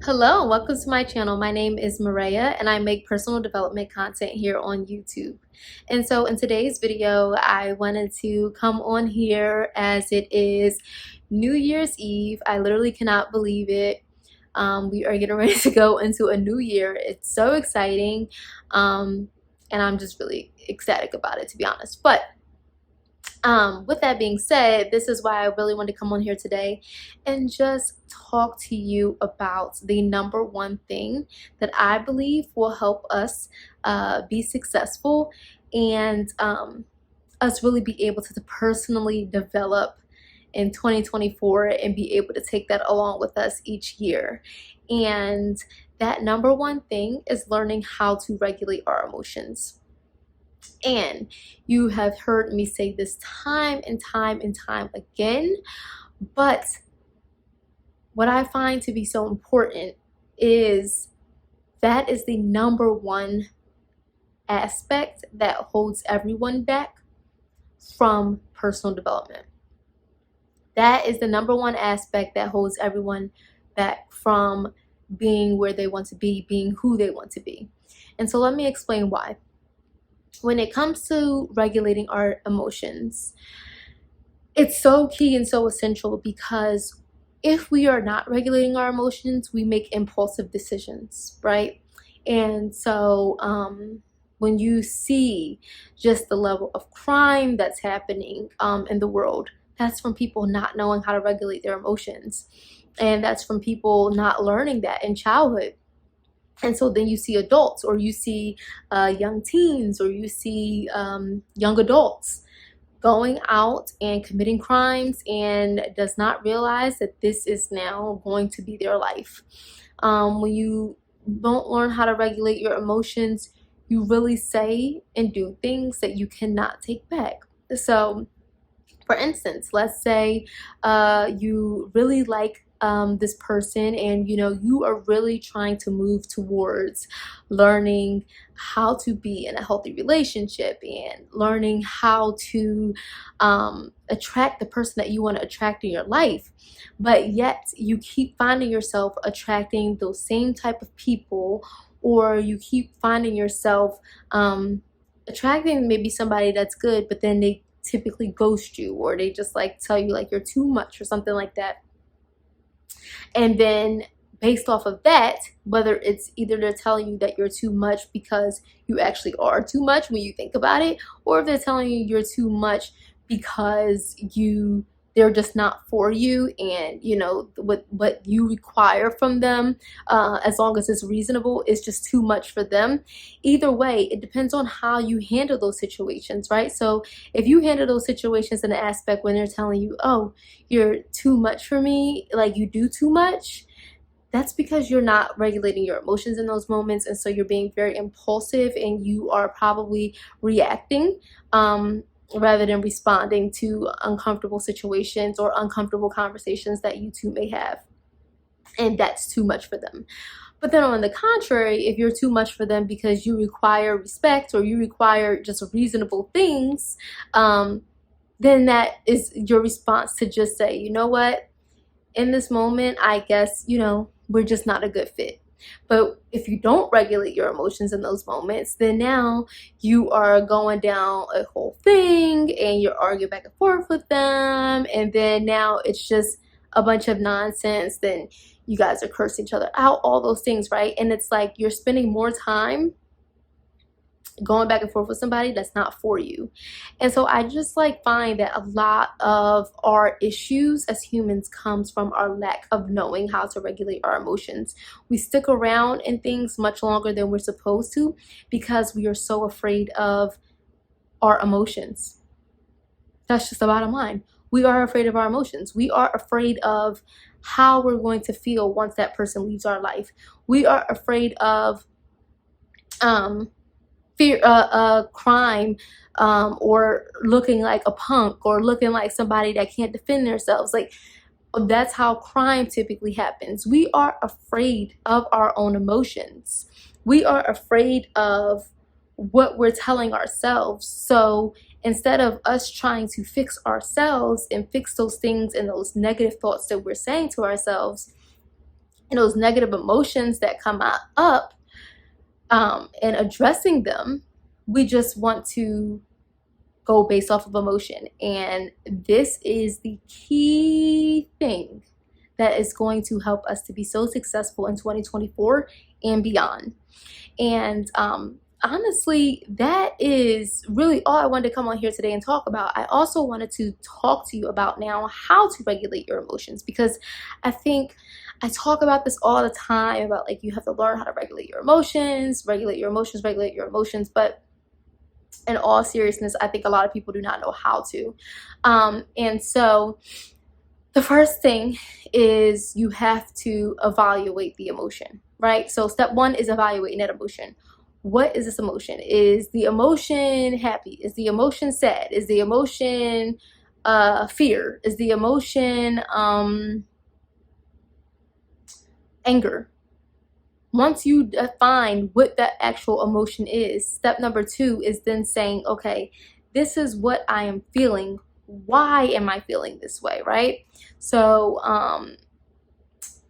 Hello, welcome to my channel. My name is Maria and I make personal development content here on YouTube. And so in today's video, I wanted to come on here as it is New Year's Eve. I literally cannot believe it. We are getting ready to go into a new year. It's so exciting. And I'm just really ecstatic about it, to be honest. But with that being said, this is why I really wanted to come on here today and just talk to you about the number one thing that I believe will help us be successful and us really be able to personally develop in 2024 and be able to take that along with us each year. And that number one thing is learning how to regulate our emotions. And you have heard me say this time and time and time again, but what I find to be so important is that is the number one aspect that holds everyone back from personal development. That is the number one aspect that holds everyone back from being where they want to be, being who they want to be. And so let me explain why. When it comes to regulating our emotions, it's so key and so essential because if we are not regulating our emotions, we make impulsive decisions, right? And so when you see just the level of crime that's happening in the world, that's from people not knowing how to regulate their emotions. And that's from people not learning that in childhood. And so then you see adults, or you see young teens, or you see young adults going out and committing crimes and does not realize that this is now going to be their life. When you don't learn how to regulate your emotions, you really say and do things that you cannot take back. So for instance, let's say you really like this person, and you are really trying to move towards learning how to be in a healthy relationship and learning how to attract the person that you want to attract in your life, but yet you keep finding yourself attracting those same type of people, or you keep finding yourself attracting maybe somebody that's good, but then they typically ghost you, or they just like tell you like you're too much or something like that. And then based off of that, whether it's either they're telling you that you're too much because you actually are too much when you think about it, or if they're telling you you're too much because they're just not for you, and what you require from them, as long as it's reasonable, is just too much for them. Either way, it depends on how you handle those situations, right? So if you handle those situations in an aspect when they're telling you, oh, you're too much for me, like you do too much, that's because you're not regulating your emotions in those moments, and so you're being very impulsive and you are probably reacting rather than responding to uncomfortable situations or uncomfortable conversations that you two may have, and that's too much for them. But then on the contrary, if you're too much for them because you require respect or you require just reasonable things, then that is your response to just say, you know what, in this moment, I guess, we're just not a good fit. But if you don't regulate your emotions in those moments, then now you are going down a whole thing and you're arguing back and forth with them, and then now it's just a bunch of nonsense. Then you guys are cursing each other out, all those things, right? And it's like you're spending more time going back and forth with somebody that's not for you. And so I just find that a lot of our issues as humans comes from our lack of knowing how to regulate our emotions. We stick around in things much longer than we're supposed to because we are so afraid of our emotions. That's just the bottom line. We are afraid of our emotions. We are afraid of how we're going to feel once that person leaves our life. We are afraid of crime, or looking like a punk, or looking like somebody that can't defend themselves. Like, that's how crime typically happens. We are afraid of our own emotions. We are afraid of what we're telling ourselves. So instead of us trying to fix ourselves and fix those things and those negative thoughts that we're saying to ourselves, and those negative emotions that come up, and addressing them, we just want to go based off of emotion. And this is the key thing that is going to help us to be so successful in 2024 and beyond. And honestly, that is really all I wanted to come on here today and talk about. I also wanted to talk to you about now how to regulate your emotions, because I think I talk about this all the time about, like, you have to learn how to regulate your emotions, regulate your emotions, regulate your emotions. But in all seriousness, I think a lot of people do not know how to. And so the first thing is you have to evaluate the emotion, right? So step one is evaluating that emotion. What is this emotion? Is the emotion happy? Is the emotion sad? Is the emotion fear? Is the emotion anger? Once you define what that actual emotion is, step number two is then saying, okay, this is what I am feeling. Why am I feeling this way, right? So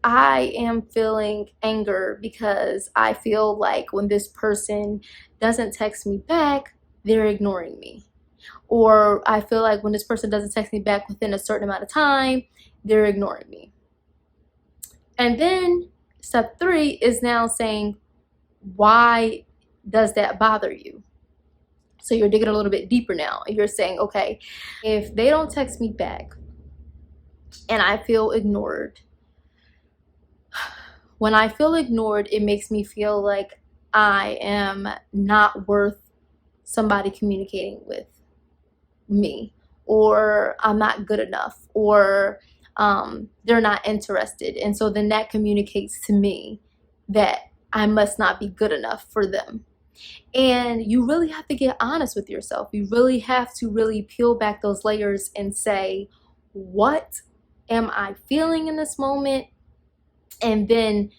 I am feeling anger because I feel like when this person doesn't text me back, they're ignoring me. Or I feel like when this person doesn't text me back within a certain amount of time, they're ignoring me. And then step three is now saying, why does that bother you? So you're digging a little bit deeper now. You're saying, okay, if they don't text me back and I feel ignored, when I feel ignored, it makes me feel like I am not worth somebody communicating with me, or I'm not good enough, or they're not interested. And so then that communicates to me that I must not be good enough for them. And you really have to get honest with yourself. You really have to really peel back those layers and say, what am I feeling in this moment? And then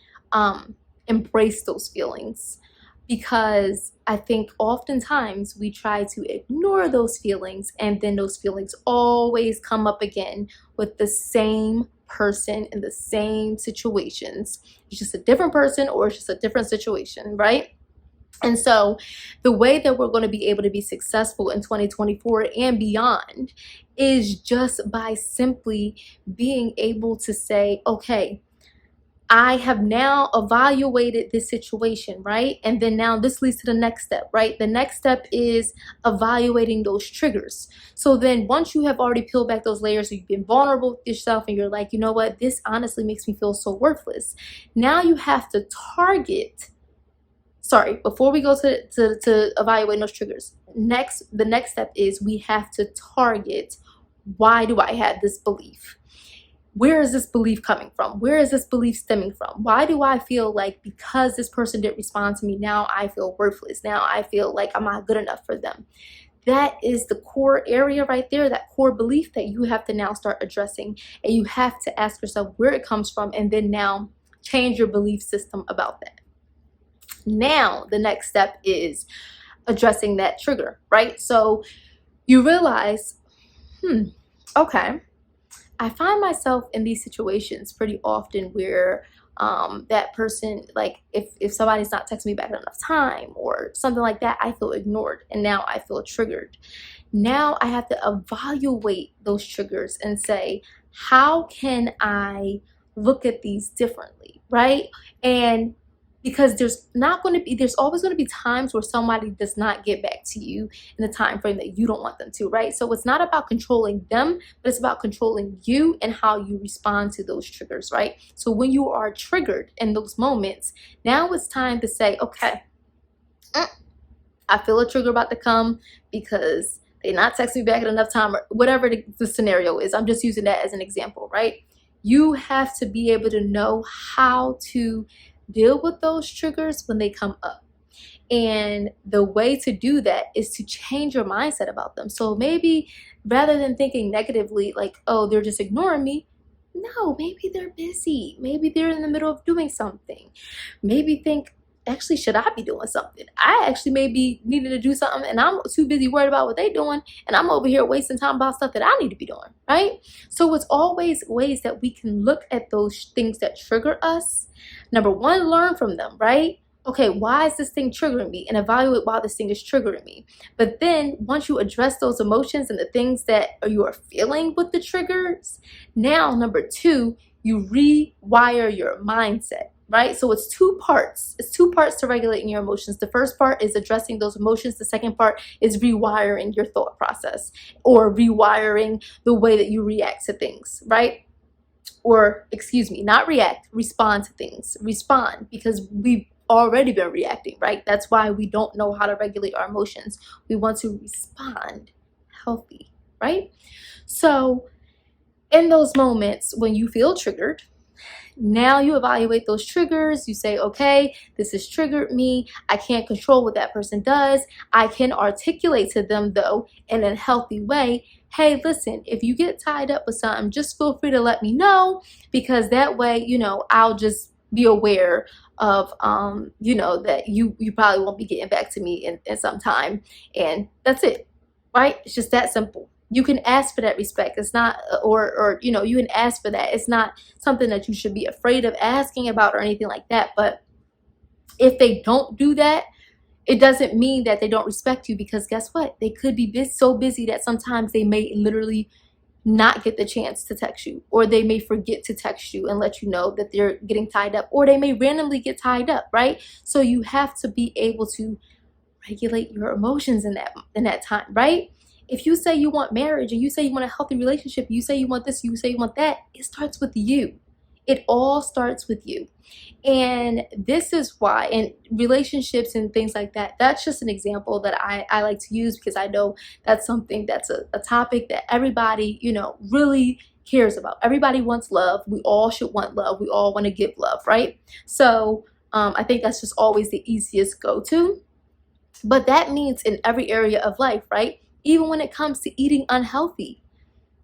embrace those feelings. Because I think oftentimes we try to ignore those feelings, and then those feelings always come up again with the same person in the same situations. It's just a different person, or it's just a different situation, right? And so the way that we're going to be able to be successful in 2024 and beyond is just by simply being able to say, okay, I have now evaluated this situation, right? And then now this leads to the next step, right? The next step is evaluating those triggers. So then once you have already peeled back those layers, you've been vulnerable with yourself, and you're like, you know what, this honestly makes me feel so worthless. Now you have to before we go to evaluating those triggers, the next step is we have to target, why do I have this belief? Where is this belief coming from? Where is this belief stemming from? Why do I feel like because this person didn't respond to me, now I feel worthless? Now I feel like I'm not good enough for them. That is the core area right there, that core belief that you have to now start addressing. And you have to ask yourself where it comes from, and then now change your belief system about that. Now, the next step is addressing that trigger, right? So you realize, okay, I find myself in these situations pretty often where that person, like if somebody's not texting me back in enough time or something like that, I feel ignored, and now I feel triggered. Now I have to evaluate those triggers and say, how can I look at these differently, right? And because there's always going to be times where somebody does not get back to you in the time frame that you don't want them to, right? So it's not about controlling them, but it's about controlling you and how you respond to those triggers, right? So when you are triggered in those moments, now it's time to say, okay, I feel a trigger about to come because they not texting me back in enough time, or whatever the scenario is. I'm just using that as an example, right? You have to be able to know how to deal with those triggers when they come up. And the way to do that is to change your mindset about them. So maybe rather than thinking negatively, like, oh, they're just ignoring me, no, maybe they're busy. Maybe they're in the middle of doing something. Maybe think, actually, should I be doing something? I actually may be needing to do something and I'm too busy worried about what they doing, and I'm over here wasting time about stuff that I need to be doing, right? So it's always ways that we can look at those things that trigger us. Number one, learn from them, right? Okay, why is this thing triggering me? And evaluate why this thing is triggering me. But then once you address those emotions and the things that you are feeling with the triggers, now number two, you rewire your mindset, right? So it's two parts. It's two parts to regulating your emotions. The first part is addressing those emotions. The second part is rewiring your thought process, or rewiring the way that you react to things, right? Or excuse me, not react, respond to things. Respond, because we've already been reacting, right? That's why we don't know how to regulate our emotions. We want to respond healthy, right? So in those moments when you feel triggered, now you evaluate those triggers. You say, okay, this has triggered me. I can't control what that person does. I can articulate to them, though, in a healthy way, hey, listen, if you get tied up with something, just feel free to let me know, because that way, I'll just be aware of, that you probably won't be getting back to me in some time. And that's it, right? It's just that simple. You can ask for that respect. It's not, or you can ask for that. It's not something that you should be afraid of asking about or anything like that. But if they don't do that, it doesn't mean that they don't respect you, because guess what? They could be so busy that sometimes they may literally not get the chance to text you, or they may forget to text you and let you know that they're getting tied up, or they may randomly get tied up, right? So you have to be able to regulate your emotions in that time, right? If you say you want marriage, and you say you want a healthy relationship, you say you want this, you say you want that, it starts with you. It all starts with you. And this is why, in relationships and things like that, that's just an example that I like to use, because I know that's something that's a topic that everybody, really cares about. Everybody wants love. We all should want love. We all want to give love, right? So I think that's just always the easiest go-to. But that means in every area of life, right? Even when it comes to eating unhealthy.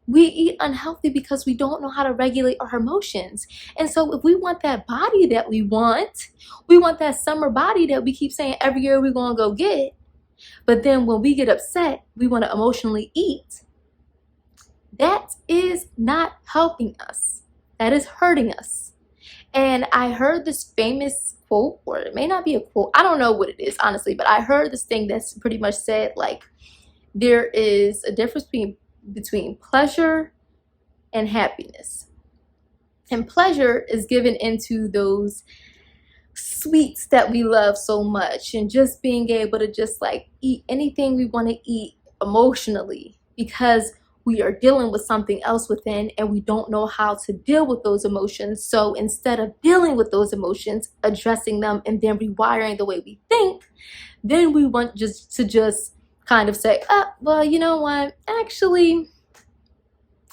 We eat unhealthy because we don't know how to regulate our emotions. And so if we want that body that we want that summer body that we keep saying every year we're going to go get, but then when we get upset, we want to emotionally eat, that is not helping us. That is hurting us. And I heard this famous quote, or it may not be a quote, I don't know what it is, honestly, but I heard this thing that's pretty much said, like, there is a difference between pleasure and happiness. And pleasure is given into those sweets that we love so much, and just being able to just like eat anything we want to eat emotionally, because we are dealing with something else within and we don't know how to deal with those emotions. So instead of dealing with those emotions, addressing them, and then rewiring the way we think, then we want to kind of say, well, you know what, actually,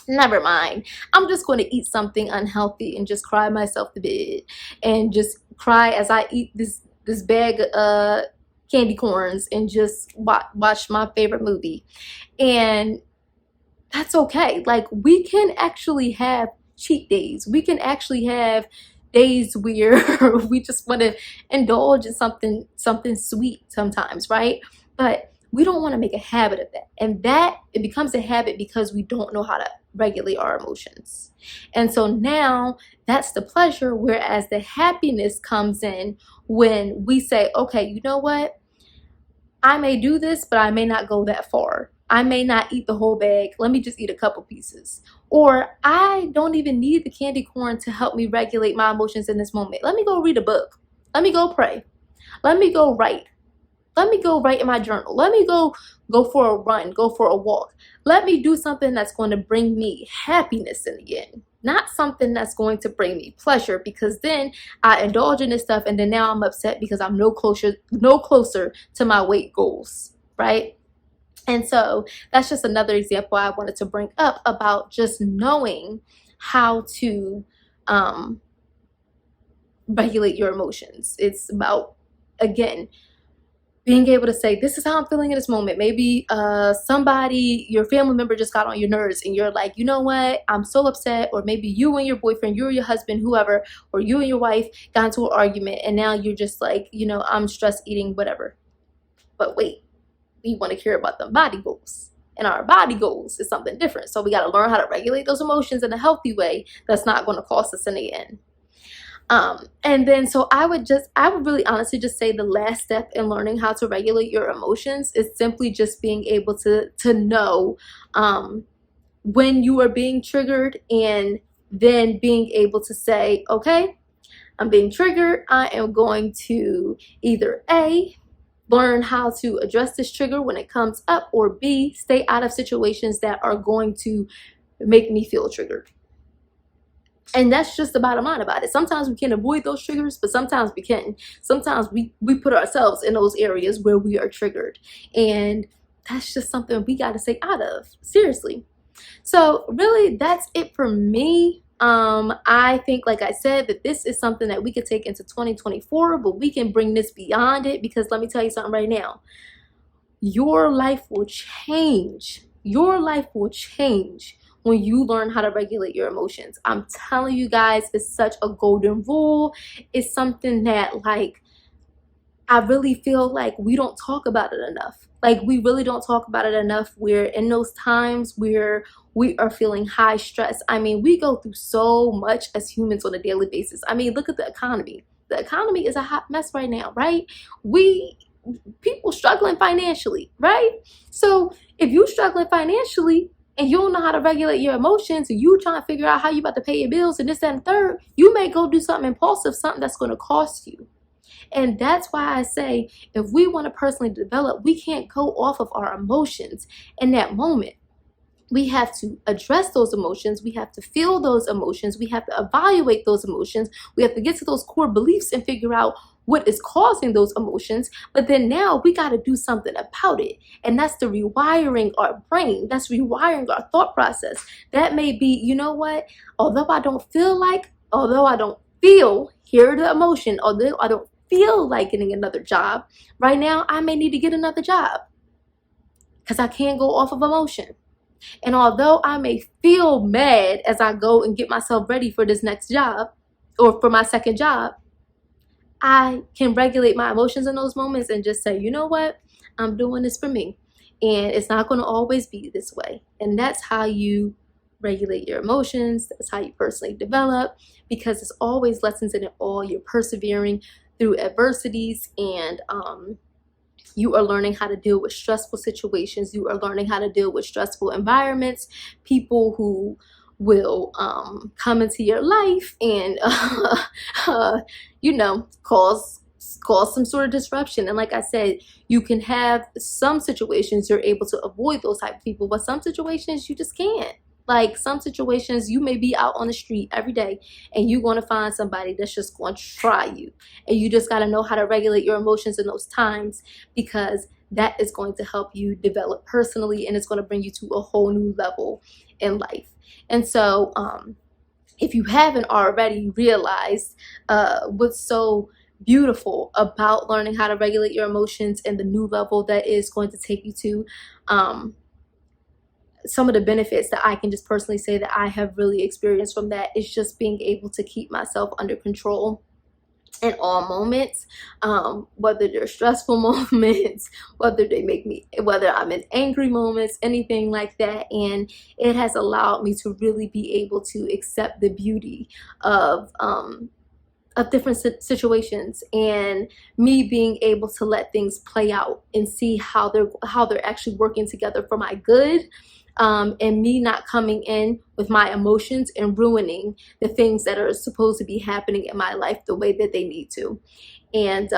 never mind. I'm just going to eat something unhealthy and just cry myself to bed, and just cry as I eat this bag of candy corns, and just watch my favorite movie. And that's okay. Like, we can actually have cheat days. We can actually have days where we just want to indulge in something sweet sometimes, right? But we don't want to make a habit of that. And that it becomes a habit because we don't know how to regulate our emotions. And so now that's the pleasure, whereas the happiness comes in when we say, okay, you know what? I may do this, but I may not go that far. I may not eat the whole bag. Let me just eat a couple pieces. Or I don't even need the candy corn to help me regulate my emotions in this moment. Let me go read a book. Let me go pray. Let me go write. Let me go write in my journal. Let me go for a run, go for a walk. Let me do something that's going to bring me happiness in the end, not something that's going to bring me pleasure, because then I indulge in this stuff and then now I'm upset because I'm no closer to my weight goals, right? And so that's just another example I wanted to bring up about just knowing how to regulate your emotions. It's about, again, being able to say, this is how I'm feeling in this moment. Maybe somebody, your family member just got on your nerves and you're like, you know what, I'm so upset. Or maybe you and your boyfriend, you or your husband, whoever, or you and your wife got into an argument and now you're just like, you know, I'm stress eating, whatever. But wait, we want to care about the body goals. And our body goals is something different. So we got to learn how to regulate those emotions in a healthy way that's not going to cost us in the end. And then so I would really honestly just say the last step in learning how to regulate your emotions is simply just being able to know when you are being triggered, and then being able to say, okay, I'm being triggered. I am going to either A, learn how to address this trigger when it comes up, or B, stay out of situations that are going to make me feel triggered. And that's just the bottom line about it. Sometimes we can avoid those triggers, but sometimes we can't. Sometimes we put ourselves in those areas where we are triggered. And that's just something we got to stay out of. Seriously. So really, that's it for me. I think, like I said, that this is something that we could take into 2024, but we can bring this beyond it, because let me tell you something right now. Your life will change. Your life will change when you learn how to regulate your emotions. I'm telling you guys, it's such a golden rule. It's something that, like, I really feel like we don't talk about it enough. Like, we really don't talk about it enough. We're in those times where we are feeling high stress. I mean, we go through so much as humans on a daily basis. I mean, look at the economy. The economy is a hot mess right now, right? People struggling financially, right? So if you're struggling financially and you don't know how to regulate your emotions, and you trying to figure out how you about to pay your bills and this, that, and third, you may go do something impulsive, something that's going to cost you. And that's why I say, if we want to personally develop, we can't go off of our emotions in that moment. We have to address those emotions. We have to feel those emotions. We have to evaluate those emotions. We have to get to those core beliefs and figure out what is causing those emotions. But then now we got to do something about it. And that's the rewiring our brain. That's rewiring our thought process. That may be, you know what, although I don't feel, hear the emotion, although I don't feel like getting another job right now, I may need to get another job because I can't go off of emotion. And although I may feel mad as I go and get myself ready for this next job or for my second job, I can regulate my emotions in those moments and just say, you know what, I'm doing this for me. And it's not going to always be this way. And that's how you regulate your emotions. That's how you personally develop, because there's always lessons in it all. You're persevering through adversities, and you are learning how to deal with stressful situations. You are learning how to deal with stressful environments, people who will come into your life and you know, cause some sort of disruption. And like I said, you can have some situations you're able to avoid those type of people, but some situations you just can't. Like, some situations you may be out on the street every day and you're going to find somebody that's just going to try you, and you just got to know how to regulate your emotions in those times, because that is going to help you develop personally, and it's going to bring you to a whole new level in life. And so if you haven't already realized what's so beautiful about learning how to regulate your emotions and the new level that is going to take you to, some of the benefits that I can just personally say that I have really experienced from that is just being able to keep myself under control in all moments, whether they're stressful moments, whether I'm in angry moments, anything like that. And it has allowed me to really be able to accept the beauty of different situations, and me being able to let things play out and see how they're actually working together for my good. And me not coming in with my emotions and ruining the things that are supposed to be happening in my life the way that they need to. And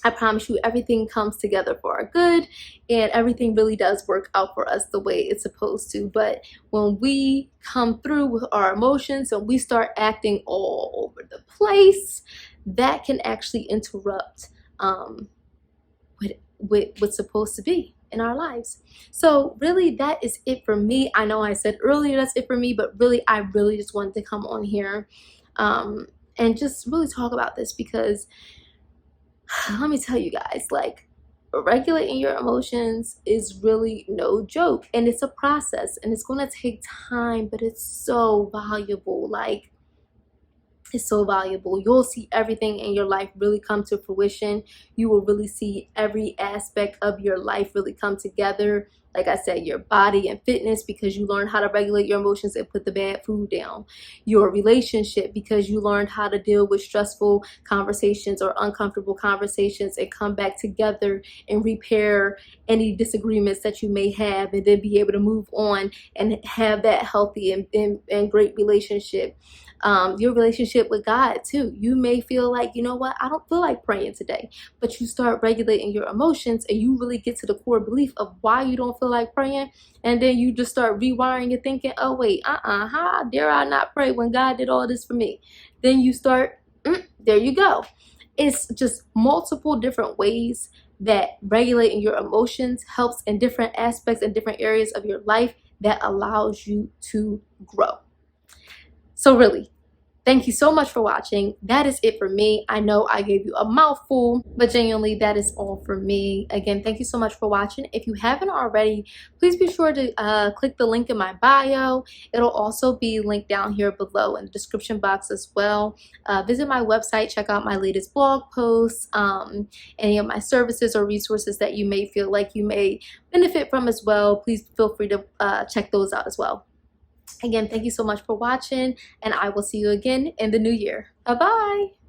I promise you, everything comes together for our good, and everything really does work out for us the way it's supposed to. But when we come through with our emotions and we start acting all over the place, that can actually interrupt what's supposed to be in our lives. So really, that is it for me. I know I said earlier that's it for me, but really, I really just wanted to come on here and just really talk about this, because let me tell you guys, like, regulating your emotions is really no joke, and it's a process, and it's going to take time, but it's so valuable. Like, is so valuable. You'll see everything in your life really come to fruition. You will really see every aspect of your life really come together. Like I said, your body and fitness, because you learned how to regulate your emotions and put the bad food down. Your relationship, because you learned how to deal with stressful conversations or uncomfortable conversations and come back together and repair any disagreements that you may have, and then be able to move on and have that healthy and great relationship. Your relationship with God too. You may feel like, you know what, I don't feel like praying today, but you start regulating your emotions and you really get to the core belief of why you don't feel like praying, and then you just start rewiring your thinking. Oh wait, how dare I not pray when God did all this for me? Then you start, there you go. It's just multiple different ways that regulating your emotions helps in different aspects and different areas of your life that allows you to grow. So really, thank you so much for watching. That is it for me. I know I gave you a mouthful, but genuinely, that is all for me. Again, thank you so much for watching. If you haven't already, please be sure to click the link in my bio. It'll also be linked down here below in the description box as well. Visit my website, check out my latest blog posts, any of my services or resources that you may feel like you may benefit from as well. Please feel free to check those out as well. Again, thank you so much for watching, and I will see you again in the new year. Bye-bye.